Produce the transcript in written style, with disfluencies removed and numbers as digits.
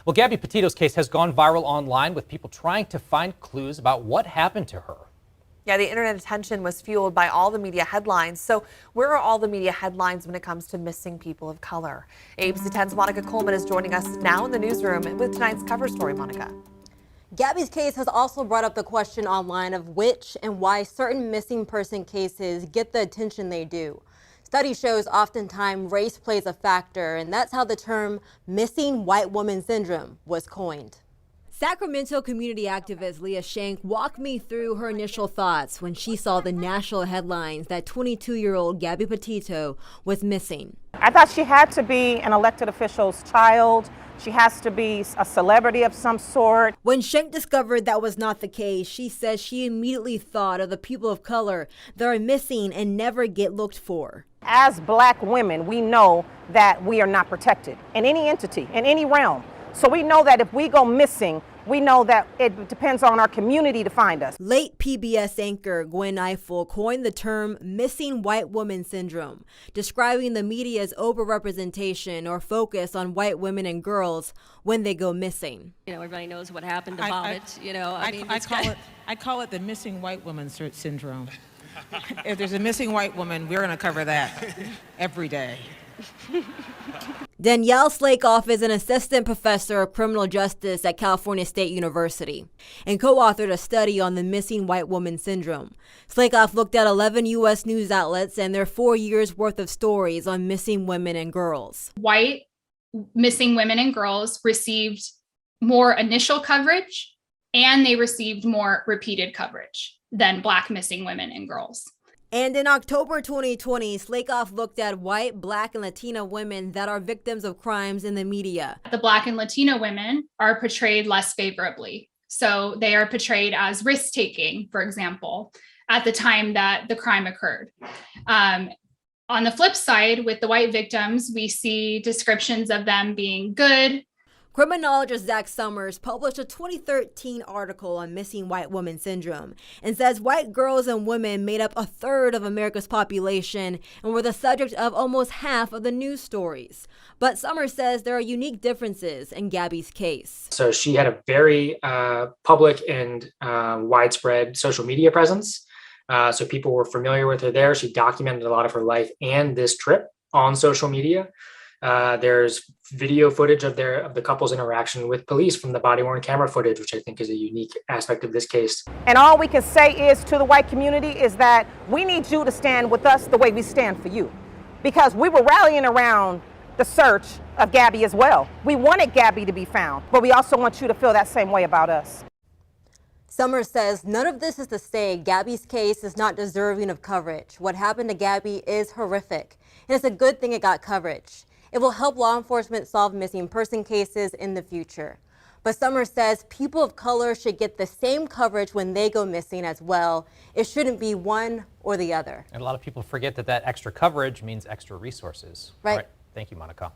Well, Gabby Petito's case has gone viral online with people trying to find clues about what happened to her. Yeah, the internet attention was fueled by all the media headlines. So where are all the media headlines when it comes to missing people of color? ABC 10's Monica Coleman is joining us now in the newsroom with tonight's cover story. Monica. Gabby's case has also brought up the question online of which and why certain missing person cases get the attention they do. Study shows oftentimes race plays a factor, and that's how the term missing white woman syndrome was coined. Sacramento community activist Leah Shank walked me through her initial thoughts when she saw the national headlines that 22-year-old Gabby Petito was missing. I thought she had to be an elected official's child. She has to be a celebrity of some sort. When Shank discovered that was not the case, she says she immediately thought of the people of color that are missing and never get looked for. As Black women, we know that we are not protected in any entity, in any realm. So we know that if we go missing, we know that it depends on our community to find us. Late PBS anchor Gwen Eiffel coined the term missing white woman syndrome, describing the media's overrepresentation or focus on white women and girls when they go missing. You know, everybody knows what happened to Vomit. I call it the missing white woman syndrome. If there's a missing white woman, we're going to cover that every day. Danielle Slakoff is an assistant professor of criminal justice at California State University and co-authored a study on the missing white woman syndrome. Slakoff looked at 11 U.S. news outlets and their 4 years worth of stories on missing women and girls. White missing women and girls received more initial coverage, and they received more repeated coverage than Black missing women and girls. And in October 2020, Slakoff looked at white, Black, and Latina women that are victims of crimes in the media. The Black and Latino women are portrayed less favorably. So they are portrayed as risk-taking, for example, at the time that the crime occurred. On the flip side, with the white victims, we see descriptions of them being good. Criminologist Zach Summers published a 2013 article on missing white woman syndrome and says white girls and women made up a third of America's population and were the subject of almost half of the news stories. But Summers says there are unique differences in Gabby's case. So she had a very public and widespread social media presence. So people were familiar with her there. She documented a lot of her life and this trip on social media. There's video footage of the couple's interaction with police from the body-worn camera footage, which I think is a unique aspect of this case. And all we can say is to the white community is that we need you to stand with us the way we stand for you. Because we were rallying around the search of Gabby as well. We wanted Gabby to be found, but we also want you to feel that same way about us. Summers says none of this is to say Gabby's case is not deserving of coverage. What happened to Gabby is horrific, and it's a good thing it got coverage. It will help law enforcement solve missing person cases in the future. But Summers says people of color should get the same coverage when they go missing as well. It shouldn't be one or the other. And a lot of people forget that extra coverage means extra resources. Right. All right. Thank you, Monica.